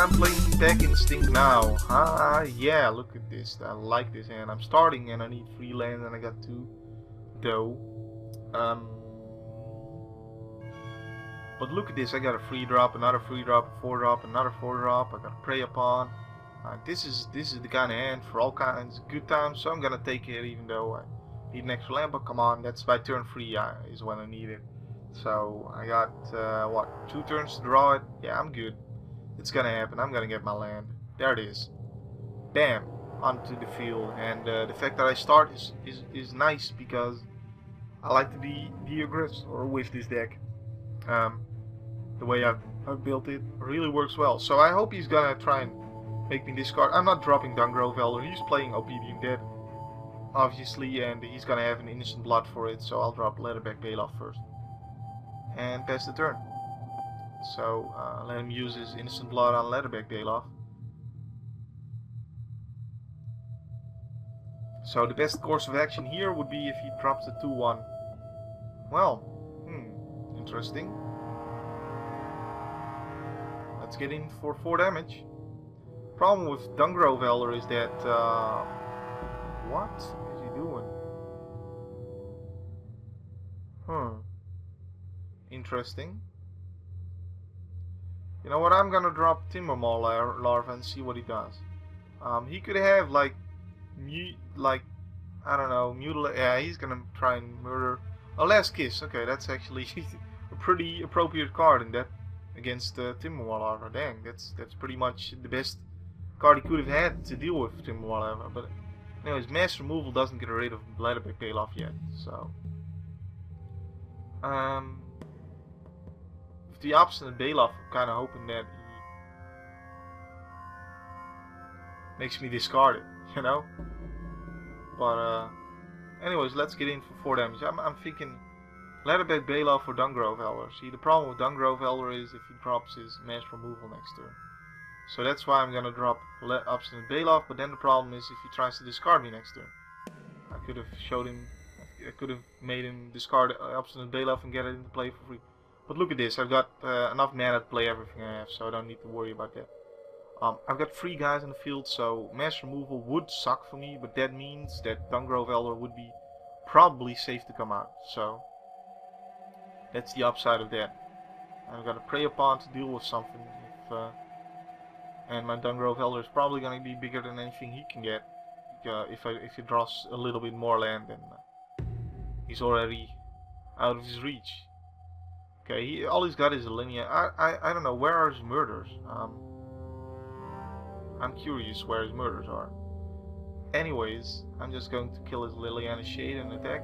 I'm playing Deck Instinct now. Yeah, look at this. I like this hand. I'm starting and I need 3 lands and I got 2. Though. But look at this. I got a 3 drop, another 3 drop, a 4 drop, another 4 drop. I got a Prey Upon. This is the kind of hand for all kinds of good times. So I'm gonna take it even though I need an extra land. But come on, that's by turn 3 is when I need it. So I got what, 2 turns to draw it. Yeah, I'm good. It's gonna happen. I'm gonna get my land. There it is. Bam, onto the field. And the fact that I start is nice because I like to be the aggressor with this deck. The way I've built it really works well. So I hope he's gonna try and make me discard. I'm not dropping Dungrove Elder. He's playing OP Being Dead, obviously, and he's gonna have an Innocent Blood for it. So I'll drop Leatherback Bailoff first and pass the turn. So let him use his Innocent Blood on Leatherback Bailoff. So the best course of action here would be if he drops the 2-1. Well, interesting. Let's get in for 4 damage. Problem with Dungrove Elder is that what is he doing? Interesting. You know what? I'm gonna drop Timbermaw Larva and see what he does. He could have like I don't know, mutilate. Yeah, he's gonna try and murder. A Last Kiss. Okay, that's actually a pretty appropriate card in that against Timbermaw Larva. Dang, that's pretty much the best card he could have had to deal with Timbermaw Larva. But anyways, Mass Removal doesn't get rid of Leatherback Bailoff yet, so with the Obstinate Bailoff, I'm kind of hoping that he makes me discard it, you know. But anyways, let's get in for 4 damage. I'm thinking Leatherback Bailoff or Dungrove Elder. See, the problem with Dungrove Elder is if he drops his Mass Removal next turn. So that's why I'm gonna drop Obstinate Bailoff, but then the problem is if he tries to discard me next turn. I could have showed him, I could have made him discard Obstinate Bailoff and get it into play for free. But look at this, I've got enough mana to play everything I have, so I don't need to worry about that. I've got 3 guys in the field, so Mass Removal would suck for me, but that means that Dungrove Elder would be probably safe to come out. So that's the upside of that. I've got a Prey Upon to deal with something, and my Dungrove Elder is probably going to be bigger than anything he can get. If he draws a little bit more land, then he's already out of his reach. Okay, all he's got is a Linnea. I don't know, where are his murders? I'm curious where his murders are. Anyways, I'm just going to kill his Liliana Shade and attack.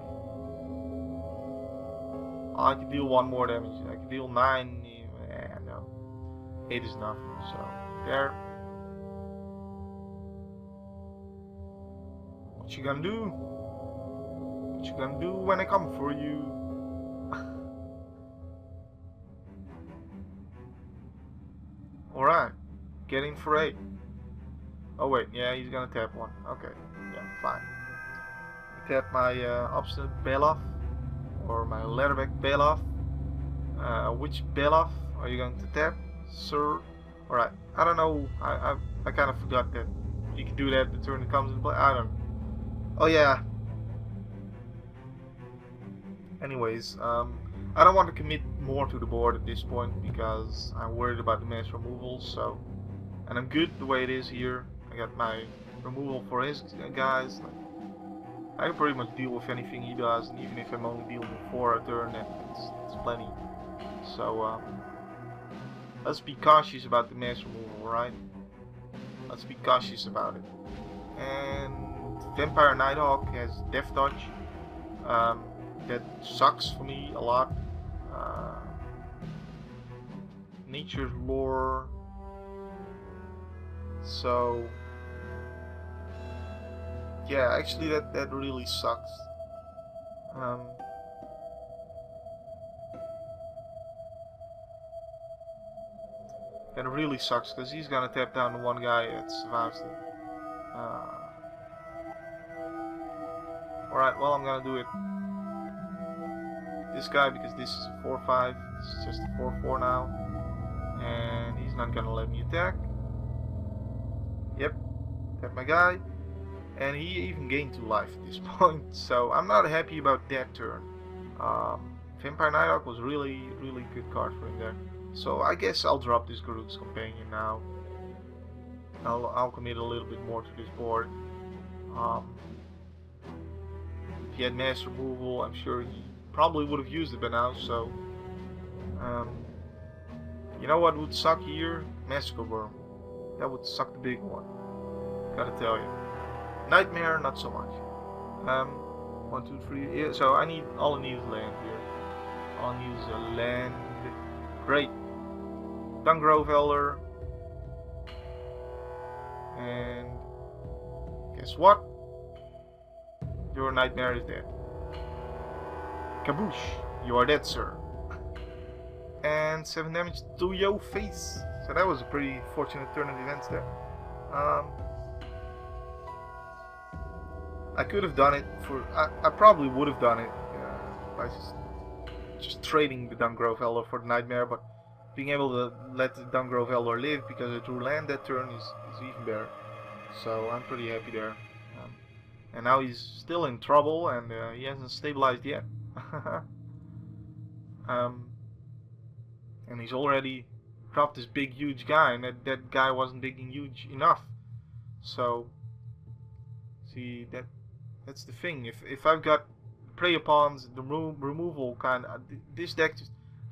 I can deal 1 more damage. I can deal 9. No. 8 is enough. So, there. What you gonna do? What you gonna do when I come for you? Alright. Get in for 8. Oh wait, yeah, he's gonna tap 1. Okay, yeah, fine. I tap my Obstinate Bailoff, or my Leatherback Bailoff. Which Bailoff are you going to tap, sir? Alright, I don't know, I kind of forgot that you can do that the turn it comes into play. I don't know. Oh yeah. Anyways, I don't want to commit more to the board at this point because I'm worried about the Mass Removal, so... And I'm good the way it is here. I got my removal for his guys. I can pretty much deal with anything he does, and even if I'm only dealing with 4 a turn, then it's plenty. So let's be cautious about the Mass Removal, right? Let's be cautious about it. And Vampire Nighthawk has Death Touch. That sucks for me a lot. Nature's Lore. So yeah, actually that really sucks. That really sucks because he's gonna tap down the 1 guy that survives it. Alright, well, I'm gonna do it. This guy, because this is a 4-5, this is just a 4-4 now. And he's not gonna let me attack. Tap my guy. And he even gained 2 life at this point. So I'm not happy about that turn. Vampire Nighthawk was really good card for him there. So I guess I'll drop this Garruk's Companion now. I'll commit a little bit more to this board. If he had mass removal, I'm sure he probably would have used it by now. So you know what would suck here? Massacre Worm. That would suck the big one. Gotta tell you. Nightmare, not so much. 1, 2, 3. Yeah, so all I need is land here. All I need is a land. Great. Dungrove Elder. And guess what? Your nightmare is dead. Kaboosh! You are dead, sir. And 7 damage to your face. So that was a pretty fortunate turn of events there. I could have done it for. I probably would have done it by just trading the Dungrove Elder for the Nightmare, but being able to let the Dungrove Elder live because I drew land that turn is even better. So I'm pretty happy there. And now he's still in trouble, and he hasn't stabilized yet. And he's already dropped this big huge guy, and that guy wasn't big and huge enough. So see that's the thing. If I've got prey upons the removal kind of, this deck,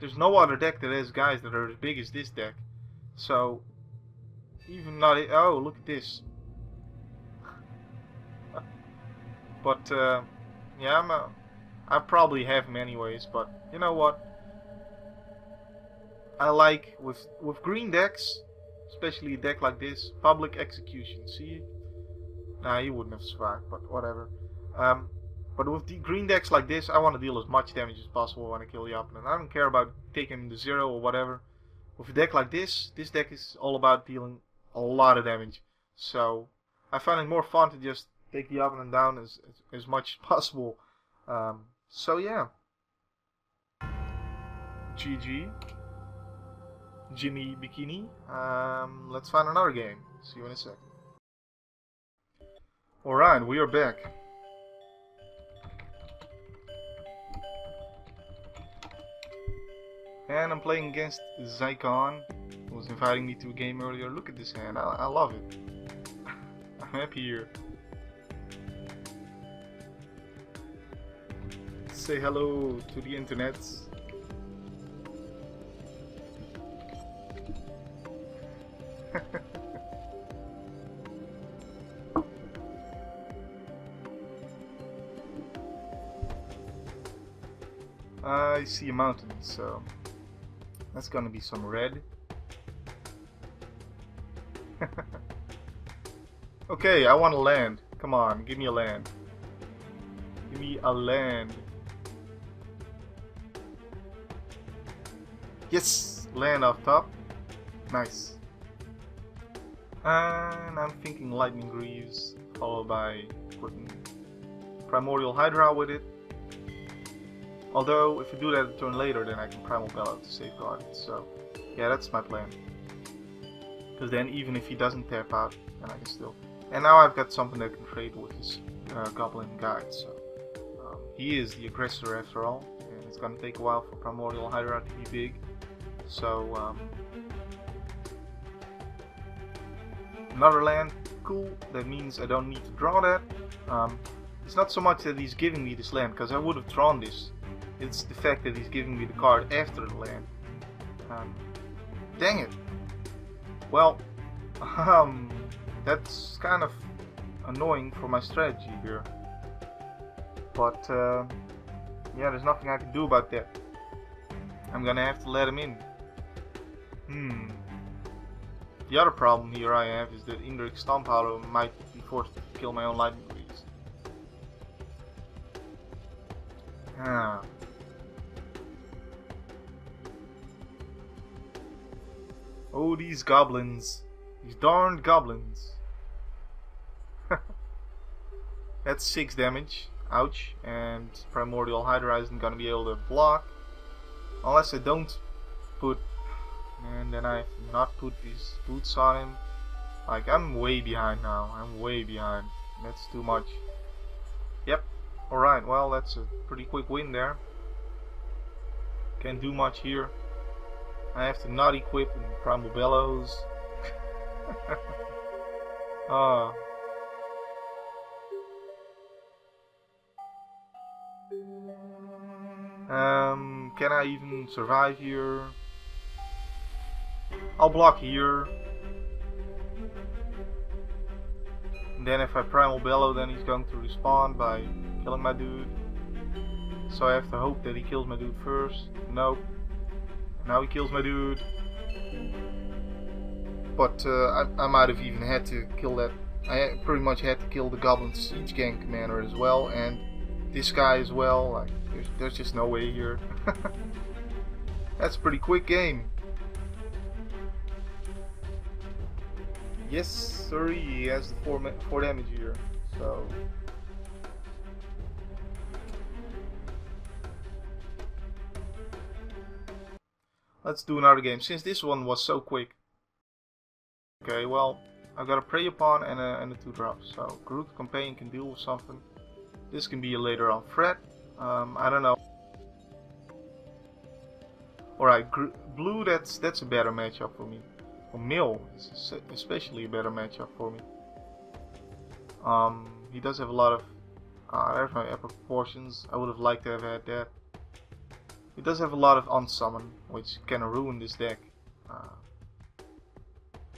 there's no other deck that has guys that are as big as this deck. So even not. Oh, look at this. But yeah, I probably have him anyways. But you know what? I like with green decks, especially a deck like this, public execution. See, nah, he wouldn't have survived, but whatever. But with the green decks like this, I want to deal as much damage as possible when I kill the opponent. I don't care about taking him to 0 or whatever. With a deck like this deck is all about dealing a lot of damage. So I find it more fun to just take the opponent down as much as possible. So yeah. GG. Ginny Bikini. Let's find another game. See you in a sec. Alright, we are back. And I'm playing against Zycon, who was inviting me to a game earlier. Look at this hand, I love it. I'm happy here. Say hello to the internet. I see a mountain, so that's gonna be some red. Okay, I want a land. Come on, give me a land. Give me a land. Yes! Land off top. Nice. And I'm thinking Lightning Greaves, followed by putting Primordial Hydra with it. Although, if I do that a turn later, then I can Primal Ballad to safeguard it. So, yeah, that's my plan. Because then, even if he doesn't tap out, then I can still... And now I've got something that can trade with his Goblin Guide, so... he is the aggressor after all, and it's gonna take a while for Primordial Hydra to be big. So, another land, cool. That means I don't need to draw that. It's not so much that he's giving me this land, because I would have drawn this. It's the fact that he's giving me the card after the land. Dang it. Well, that's kind of annoying for my strategy here. But, yeah, there's nothing I can do about that. I'm gonna have to let him in. The other problem here I have is that Indrik Stomphowler might be forced to kill my own Lightning Greaves. Oh, these goblins. These darned goblins. That's 6 damage. Ouch. And Primordial Hydra isn't gonna be able to block. Unless I don't put... And then I have not put these boots on him. Like, I'm way behind now. I'm way behind. That's too much. Yep. Alright, well, that's a pretty quick win there. Can't do much here. I have to not equip in Primal Bellows. Ah. Can I even survive here? I'll block here. And then if I Primal Bellow, then he's going to respawn by killing my dude. So I have to hope that he kills my dude first. Nope. Now he kills my dude. But I might have even had to kill that. I pretty much had to kill the Goblin Siege Gang Commander as well, and this guy as well. Like, there's just no way here. That's a pretty quick game. Yes, sir, he has the 4 damage here. So let's do another game, since this one was so quick. Okay, well, I've got a Prey Upon and a 2-drop, so Groot Companion can deal with something. This can be a later on threat. I don't know. Alright, blue, that's a better matchup for me. For Mill, is especially a better matchup for me. He does have a lot of... there's my epic proportions. I would have liked to have had that. He does have a lot of unsummon, which can ruin this deck.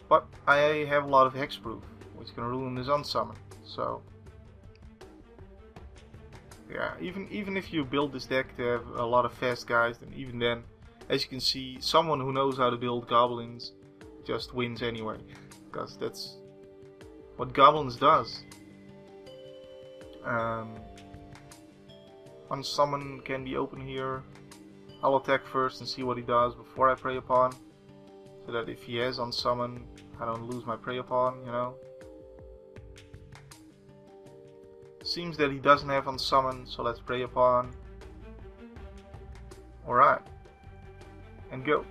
But I have a lot of hexproof, which can ruin this unsummon. So yeah, even if you build this deck to have a lot of fast guys, then even then, as you can see, someone who knows how to build goblins just wins anyway, because that's what goblins does. Unsummon can be open here. I'll attack first and see what he does before I Prey Upon, so that if he has unsummon, I don't lose my Prey Upon, you know. Seems that he doesn't have unsummon, so let's Prey Upon. Alright. And go.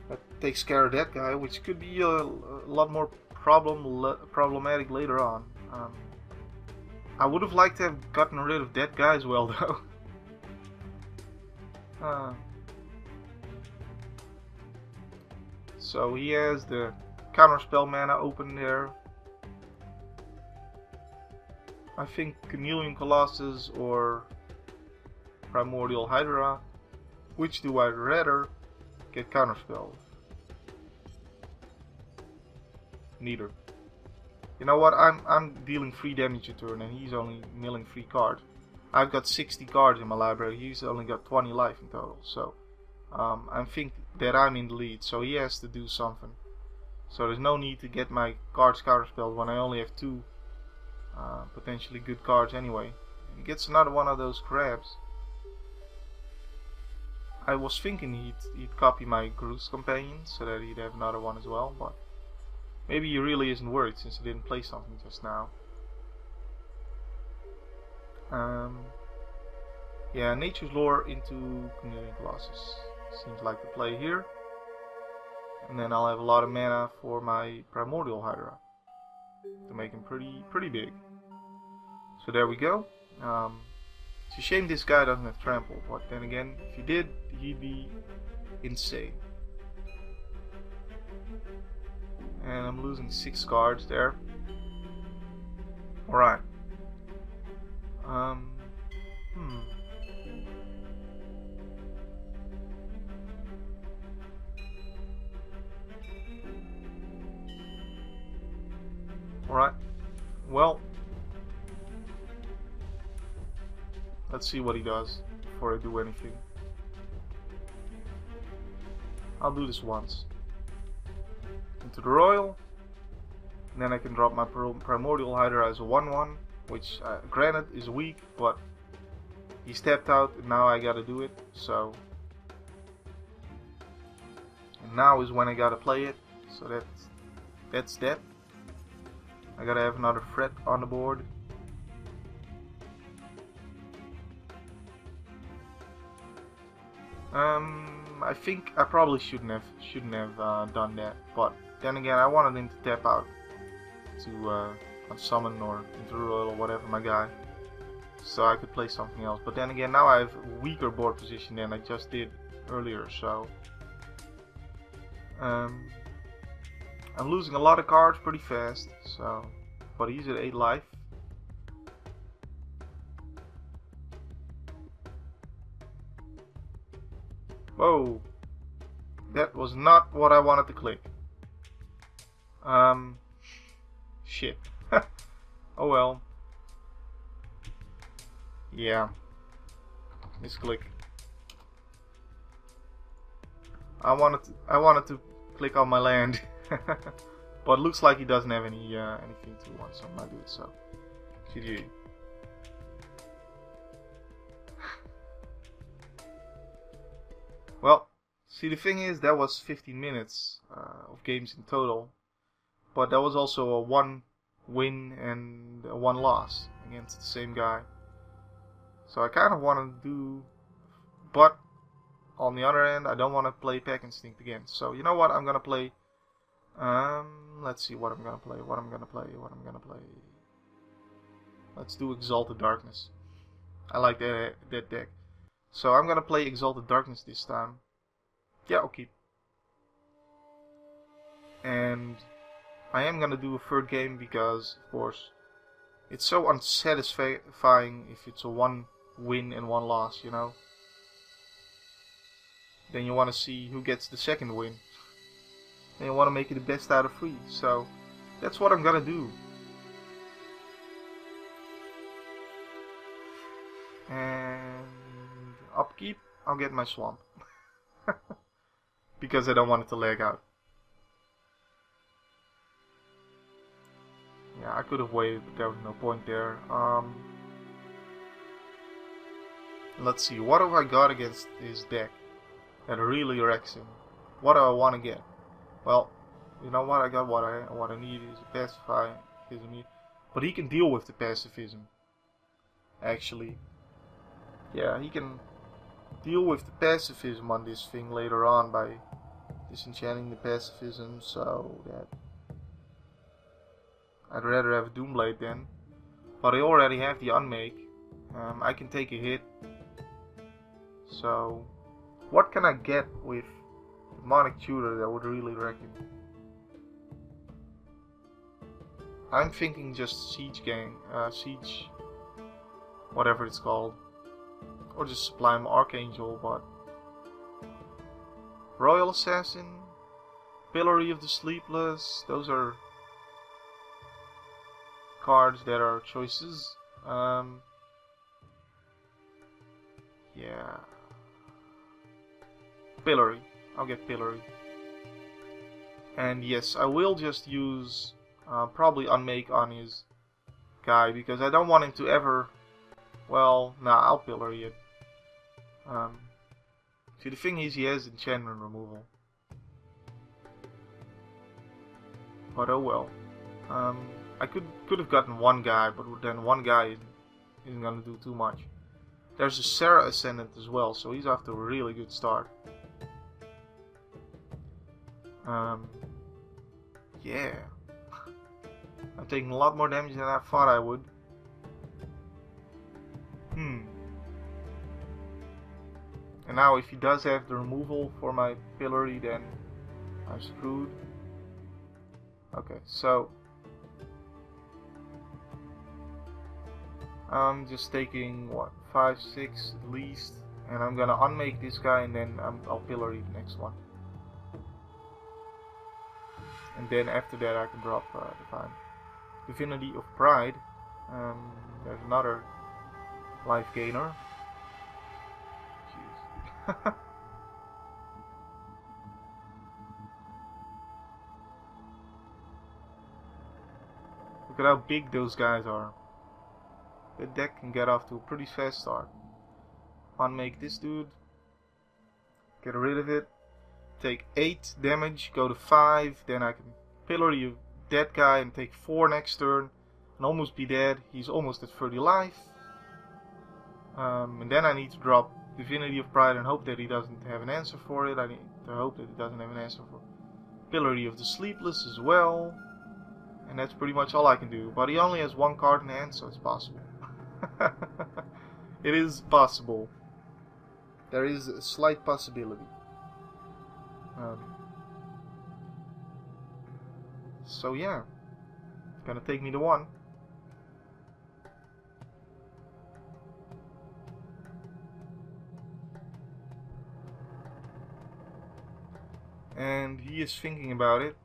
That takes care of that guy, which could be a lot more problematic later on. I would have liked to have gotten rid of that guy as well, though. So he has the counterspell mana open there. I think Chameleon Colossus or Primordial Hydra. Which do I rather get counterspell? Neither. You know what? I'm dealing 3 damage a turn, and he's only milling 3 cards. I've got 60 cards in my library. He's only got 20 life in total. So I think that I'm in the lead. So he has to do something. So there's no need to get my cards counterspelled when I only have 2 potentially good cards anyway. And he gets another one of those crabs. I was thinking he'd copy my Groot's Companion so that he'd have another one as well, but maybe he really isn't worried since he didn't play something just now. Yeah, Nature's Lore into Chameleon Colossus seems like the play here. And then I'll have a lot of mana for my Primordial Hydra to make him pretty big. So there we go. It's a shame this guy doesn't have trample, but then again, if he did, he'd be insane. And I'm losing 6 cards there. Alright. Alright. Well, let's see what he does before I do anything. I'll do this once. Into the Royal. And then I can drop my Primordial Hydra as a 1-1. Which, granted, is weak, but he's tapped out and now I gotta do it. So, and now is when I gotta play it. So that's that. I gotta have another threat on the board. I think I probably shouldn't have done that, but Then again, I wanted him to tap out to summon or interroll or whatever my guy, so I could play something else. But then again, now I have a weaker board position than I just did earlier, so I'm losing a lot of cards pretty fast. So, but he's at 8 life. Whoa, that was not what I wanted to click. Shit. Oh well. Yeah. Misclick. I wanted to click on my land, but it looks like he doesn't have anything to want, so I might do it. So, GG. Well, see, the thing is, that was 15 minutes of games in total, but that was also a 1 win and a 1 loss against the same guy. So I kind of want to do, but on the other end, I don't want to play Pack Instinct again. So you know what? I'm gonna play. Let's see what I'm gonna play. Let's do Exalted Darkness. I like that deck. So I'm gonna play Exalted Darkness this time. Yeah, I'll keep. And I am gonna do a third game because, of course, it's so unsatisfying if it's a 1 win and 1 loss, you know. Then you want to see who gets the second win. And you want to make it the best out of 3. So that's what I'm gonna do. And upkeep, I'll get my swamp. Because I don't want it to lag out. Yeah, I could have waited, but there was no point there. Let's see, what have I got against his deck that really wrecks him? What do I want to get? Well, you know what? I got what I need is a pacifism, but he can deal with the pacifism. Actually, yeah, he can deal with the pacifism on this thing later on by disenchanting the pacifism, so that I'd rather have a Doomblade then. But I already have the Unmake. I can take a hit. So, what can I get with Demonic Tutor that would really wreck him? I'm thinking just Siege Gang, Siege, whatever it's called. Or just Sublime Archangel, but Royal Assassin, Pillory of the Sleepless, those are cards that are choices. Yeah. Pillory. I'll get Pillory. And yes, I will just use probably Unmake on his guy because I don't want him to ever. Well, nah, I'll Pillory it. See, the thing is, he has enchantment removal. But oh well. I could have gotten one guy, but then one guy isn't gonna do too much. There's a Sarah Ascendant as well, so he's off to a really good start. Yeah. I'm taking a lot more damage than I thought I would. And now if he does have the removal for my Pillory, then I'm screwed. Okay, so I'm just taking what, 5, 6 at least, and I'm gonna unmake this guy, and then I'll Pillory the next one. And then after that I can drop Divine Divinity of Pride. There's another life gainer. Jeez. Look at how big those guys are. The deck can get off to a pretty fast start. Unmake this dude. Get rid of it. Take 8 damage, go to 5. Then I can Pillory that guy and take 4 next turn. And almost be dead. He's almost at 30 life. And then I need to drop Divinity of Pride and hope that he doesn't have an answer for it. I need to hope that he doesn't have an answer for Pillory of the Sleepless as well. And that's pretty much all I can do. But he only has one card in hand, so it's possible. It is possible. There is a slight possibility. So yeah. Gonna take me to 1. And he is thinking about it.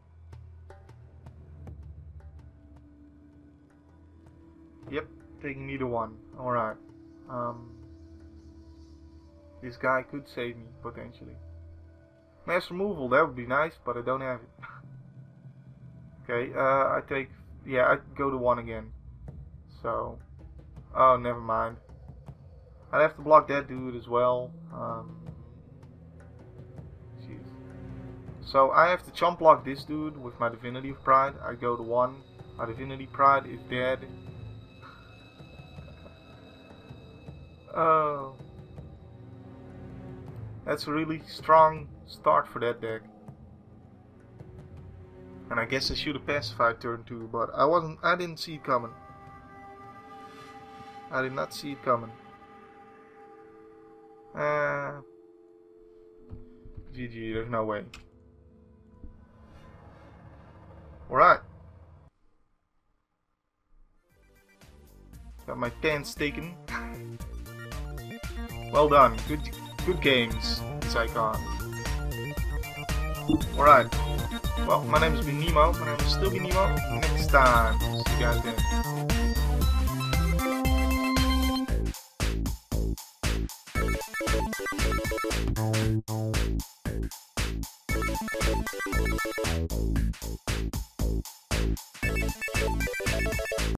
Yep, taking me to 1. Alright. This guy could save me, potentially. Mass removal, that would be nice, but I don't have it. Okay, I take... Yeah, I go to 1 again. So... Oh, never mind. I'd have to block that dude as well. Jeez. So I have to chump block this dude with my Divinity of Pride. I go to 1. My Divinity Pride is dead. Oh. That's a really strong start for that deck. And I guess I should have pacified turn 2, but I didn't see it coming. I did not see it coming. GG, there's no way. Alright. Got my pants taken. Well done. Good games, Icon. Alright. Well, my name has been Nemo. My name will still be Nemo. Next time. See you guys then.